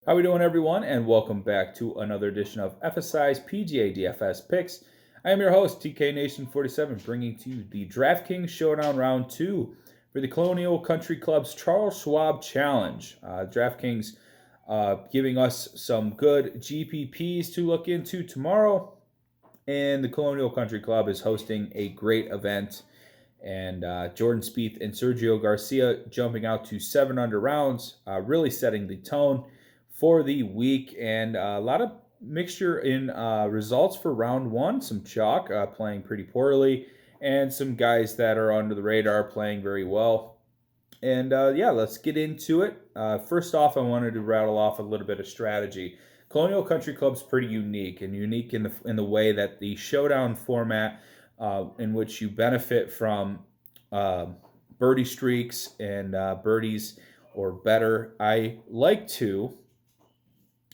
How we doing, everyone? And welcome back to another edition of FSI's PGA DFS picks. I am your host, TK Nation 47, bringing to you the DraftKings Showdown Round 2 for the Colonial Country Club's Charles Schwab Challenge. DraftKings giving us some good GPPs to look into tomorrow, and the Colonial Country Club is hosting a great event. And Jordan Spieth and Sergio Garcia jumping out to 7 under rounds, really setting the tone for the week. And a lot of mixture in results for round one. Some chalk playing pretty poorly, and some guys that are under the radar playing very well. And yeah, let's get into it. First off, I wanted to rattle off a little bit of strategy. Colonial Country Club's pretty unique, and unique in the way that the showdown format, in which you benefit from birdie streaks and birdies or better. I like to,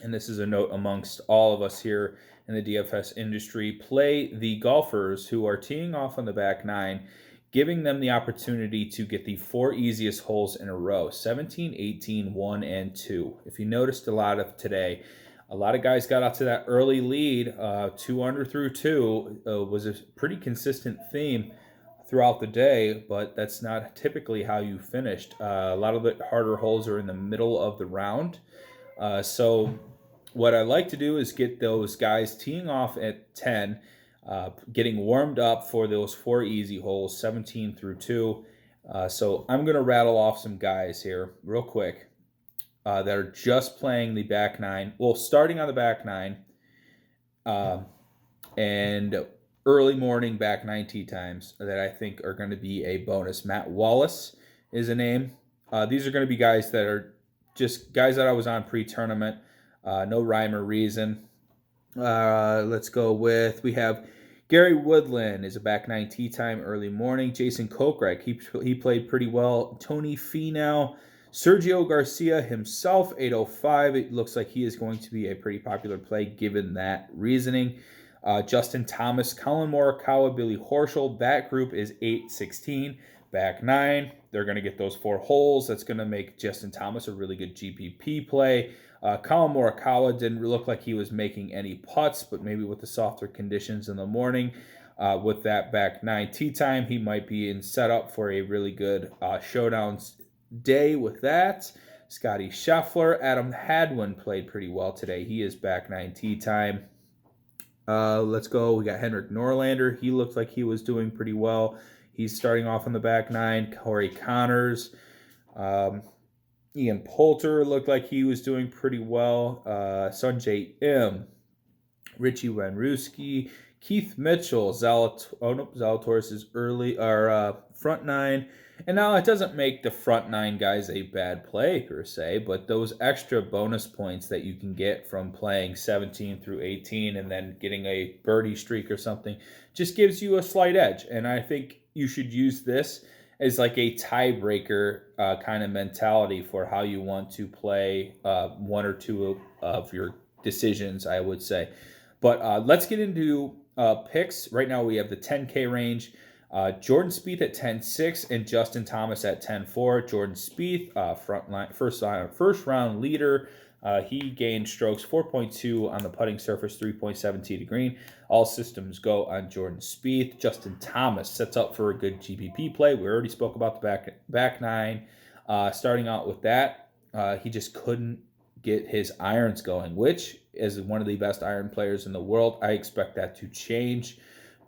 and this is a note amongst all of us here in the DFS industry, play the golfers who are teeing off on the back nine, giving them the opportunity to get the four easiest holes in a row: 17, 18, 1, and 2. If you noticed a lot of today, a lot of guys got out to that early lead. 2 under through 2 was a pretty consistent theme throughout the day, but that's not typically how you finished. A lot of the harder holes are in the middle of the round. So what I like to do is get those guys teeing off at 10, getting warmed up for those four easy holes, 17 through 2. So I'm going to rattle off some guys here real quick that are just playing the back nine. Well, starting on the back nine and early morning back nine tee times that I think are going to be a bonus. Matt Wallace is a name. These are going to be guys that are just guys that I was on pre-tournament. No rhyme or reason. Let's go with, we have Gary Woodland is a back nine tee time early morning. Jason Kokrak, he played pretty well. Tony Finau. Sergio Garcia himself, 805. It looks like he is going to be a pretty popular play given that reasoning. Justin Thomas, Colin Morikawa, Billy Horschel. That group is 816. Back nine, they're going to get those four holes. That's going to make Justin Thomas a really good GPP play. Colin Morikawa didn't look like he was making any putts, but maybe with the softer conditions in the morning, with that back nine tee time, he might be in setup for a really good showdown day with that. Scotty Scheffler, Adam Hadwin played pretty well today. He is back nine tee time. Let's go. We got Henrik Norlander. He looked like he was doing pretty well. He's starting off on the back nine. Corey Connors. Ian Poulter looked like he was doing pretty well. Sanjay M. Richie Wenruski. Keith Mitchell. Zalatoris is early, or front nine. And now it doesn't make the front nine guys a bad play per se, but those extra bonus points that you can get from playing 17 through 18 and then getting a birdie streak or something just gives you a slight edge. And I think you should use this as like a tiebreaker kind of mentality for how you want to play one or two of your decisions, I would say. But let's get into picks. Right now we have the 10K range. Jordan Spieth at 10-6 and Justin Thomas at 10-4. Jordan Spieth, first round leader. He gained strokes 4.2 on the putting surface, 3.7 tee to green. All systems go on Jordan Spieth. Justin Thomas sets up for a good GPP play. We already spoke about the back nine. Starting out with that, he just couldn't get his irons going, which is one of the best iron players in the world. I expect that to change,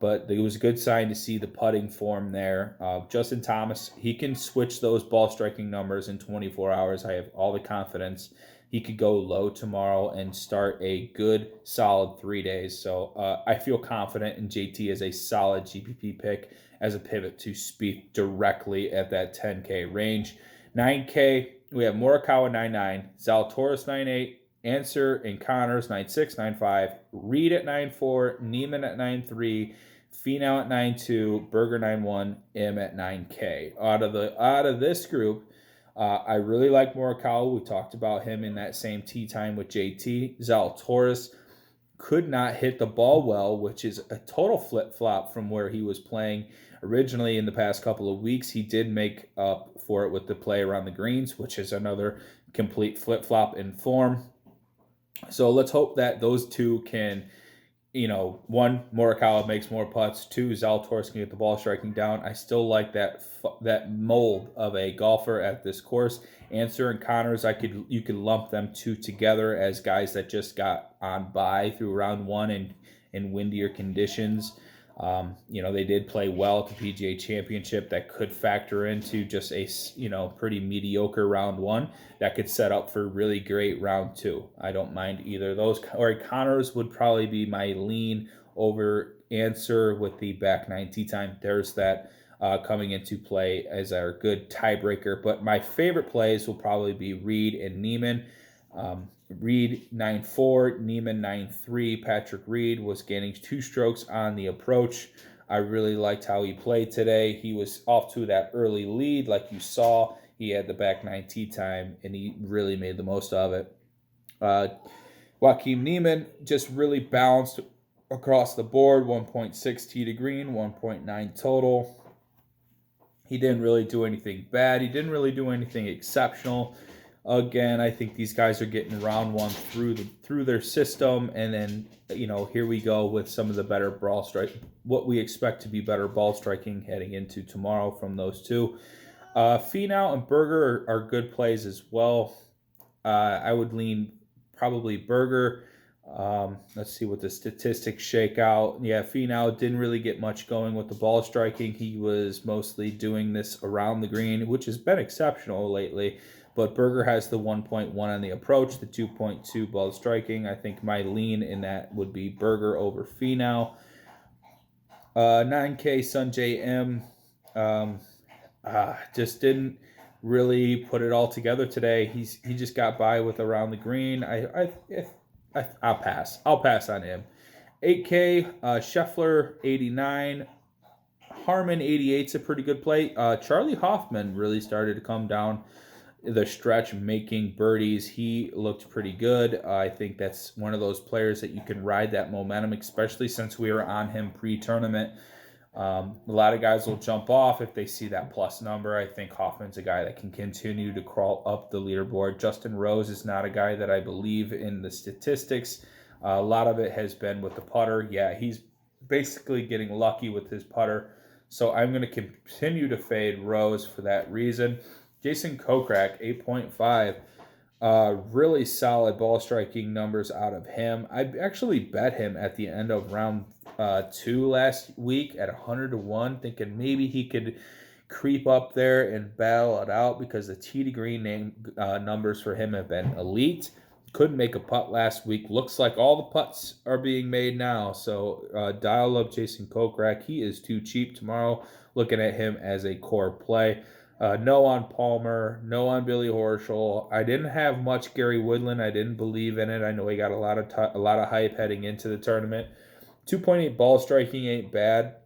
but it was a good sign to see the putting form there. Justin Thomas, he can switch those ball striking numbers in 24 hours. I have all the confidence. He could go low tomorrow and start a good, solid 3 days. So I feel confident in JT as a solid GPP pick as a pivot to Spieth directly at that 10K range. 9K, we have Morikawa 9.9, Zalatoris 9.8, Answer and Connors 9.6, 9.5, Reed at 9.4, Neiman at 9.3, Finau at 9.2, Berger 9.1, M at 9K. Out of this group, I really like Morikawa. We talked about him in that same tee time with JT. Zalatoris could not hit the ball well, which is a total flip-flop from where he was playing originally in the past couple of weeks. He did make up for it with the play around the greens, which is another complete flip-flop in form. So let's hope that those two can, one, Morikawa makes more putts. Two, Zalatoris can get the ball striking down. I still like that mold of a golfer at this course. Answer and Connors, you could lump them two together as guys that just got on by through round one in windier conditions. They did play well at the PGA Championship. That could factor into just a pretty mediocre round one. That could set up for really great round two. I don't mind either of those. Or Connors would probably be my lean over Answer with the back nine tee time. There's that coming into play as our good tiebreaker. But my favorite plays will probably be Reed and Neiman. Reed 9-4, Neiman 9-3. Patrick Reed was gaining 2 strokes on the approach. I really liked how he played today. He was off to that early lead, like you saw. He had the back nine tee time, and he really made the most of it. Joaquin Neiman just really balanced across the board, 1.6 tee to green, 1.9 total. He didn't really do anything bad. He didn't really do anything exceptional. Again, I think these guys are getting round one through their system, and then here we go with some of the better ball strike. What we expect to be better ball striking heading into tomorrow from those two. Finau and Berger are good plays as well. I would lean probably Berger. Let's see what the statistics shake out. Yeah, Finau didn't really get much going with the ball striking. He was mostly doing this around the green, which has been exceptional lately. But Berger has the 1.1 on the approach, the 2.2 ball striking. I think my lean in that would be Berger over Finau. 9K Sungjae M just didn't really put it all together today. He just got by with around the green. I'll pass. I'll pass on him. 8K Scheffler 89. Harman 88's a pretty good play. Charlie Hoffman really started to come down the stretch, making birdies. He looked pretty good. I think that's one of those players that you can ride that momentum, especially since we were on him pre-tournament. A lot of guys will jump off if they see that plus number. I think Hoffman's a guy that can continue to crawl up the leaderboard. Justin Rose is not a guy that I believe in the statistics. A lot of it has been with the putter. Yeah, he's basically getting lucky with his putter. So I'm going to continue to fade Rose for that reason. Jason Kokrak, 8.5. Really solid ball striking numbers out of him. I actually bet him at the end of round 2 last week at 100-1, thinking maybe he could creep up there and battle it out because the tee to green numbers for him have been elite. Couldn't make a putt last week. Looks like all the putts are being made now. So dial up Jason Kokrak. He is too cheap tomorrow. Looking at him as a core play. No on Palmer, no on Billy Horschel. I didn't have much Gary Woodland. I didn't believe in it. I know he got a lot of hype heading into the tournament. 2.8 ball striking ain't bad.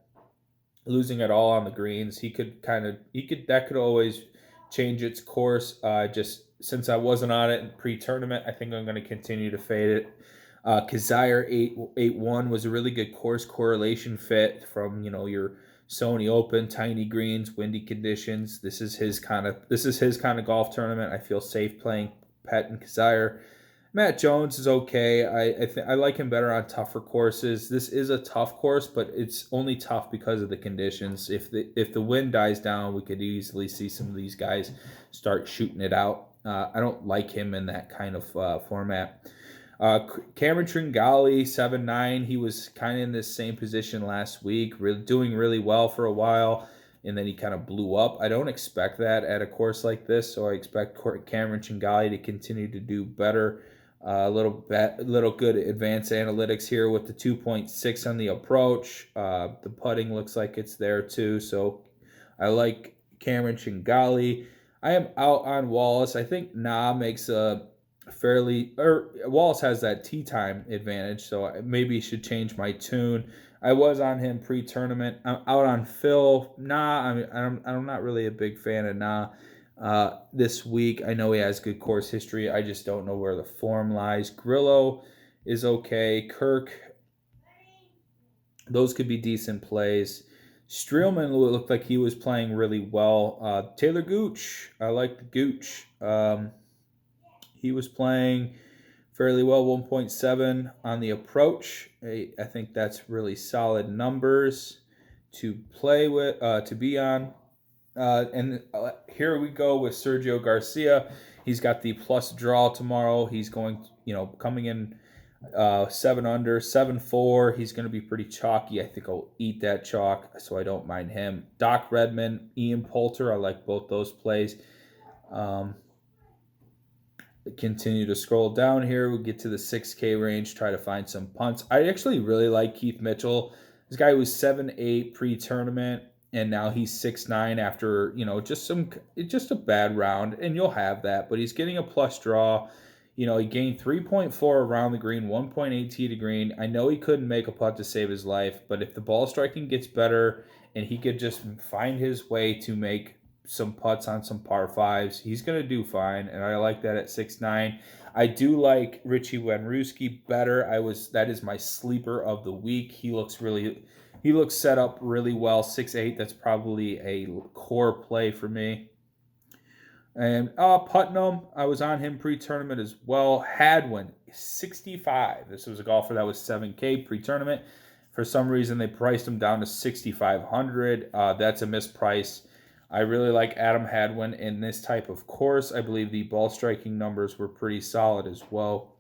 Losing it all on the greens, that could always change its course. Just since I wasn't on it in pre-tournament, I think I'm going to continue to fade it. Kazire 8-1 was a really good course correlation fit from your Sony Open, tiny greens, windy conditions. This is his kind of golf tournament. I feel safe playing Pet and Kazire. Matt Jones is okay. I like him better on tougher courses. This is a tough course, but it's only tough because of the conditions. If the wind dies down, we could easily see some of these guys start shooting it out. I don't like him in that kind of format. Cameron Tringali, 7-9. He was kind of in this same position last week, doing really well for a while, and then he kind of blew up. I don't expect that at a course like this, so I expect Cameron Tringali to continue to do better. A little good advanced analytics here with the 2.6 on the approach. The putting looks like it's there too, so I like Cameron Tringali. I am out on Wallace. I think makes a Wallace has that tee time advantage, so I maybe should change my tune. I was on him pre-tournament. I'm out on Phil. I'm not really a big fan of this week. I know he has good course history. I just don't know where the form lies. Grillo is okay. Kirk, those could be decent plays. Streelman looked like he was playing really well. Taylor Gooch, I like the Gooch. He was playing fairly well, 1.7 on the approach. I think that's really solid numbers to play with, to be on. And here we go with Sergio Garcia. He's got the plus draw tomorrow. He's going, coming in 7 under, 7-4. He's going to be pretty chalky. I think I'll eat that chalk, so I don't mind him. Doc Redman, Ian Poulter. I like both those plays. Continue to scroll down here. We'll get to the 6K range, try to find some punts. I actually really like Keith Mitchell. This guy was 7-8 pre-tournament, and now he's 6-9 after, just a bad round, and you'll have that, but he's getting a plus draw. He gained 3.4 around the green, 1.8 tee to green. I know he couldn't make a putt to save his life, but if the ball striking gets better and he could just find his way to make some putts on some par fives, he's going to do fine, and I like that at 6-9. I do like Richie Wenruski better. That is my sleeper of the week. He looks set up really well. 6-8, that's probably a core play for me. And Putnam, I was on him pre-tournament as well. Hadwin, 65. This was a golfer that was 7K pre-tournament. For some reason, they priced him down to 6,500. That's a misprice. I really like Adam Hadwin in this type of course. I believe the ball striking numbers were pretty solid as well.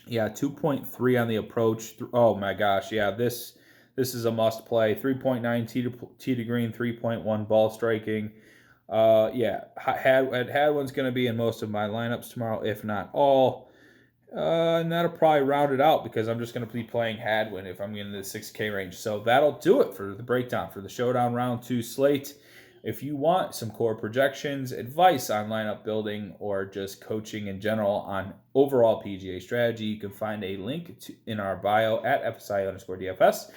Yeah, 2.3 on the approach. Oh my gosh, yeah, this is a must play. 3.9 tee to green, 3.1 ball striking. Hadwin's going to be in most of my lineups tomorrow, if not all. And that'll probably round it out because I'm just going to be playing Hadwin if I'm in the 6K range. So that'll do it for the breakdown for the Showdown Round 2 slate. If you want some core projections, advice on lineup building, or just coaching in general on overall PGA strategy, you can find a link in our bio at FSI_DFS.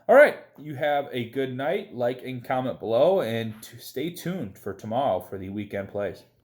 All right, you have a good night. Like and comment below, and stay tuned for tomorrow for the weekend plays.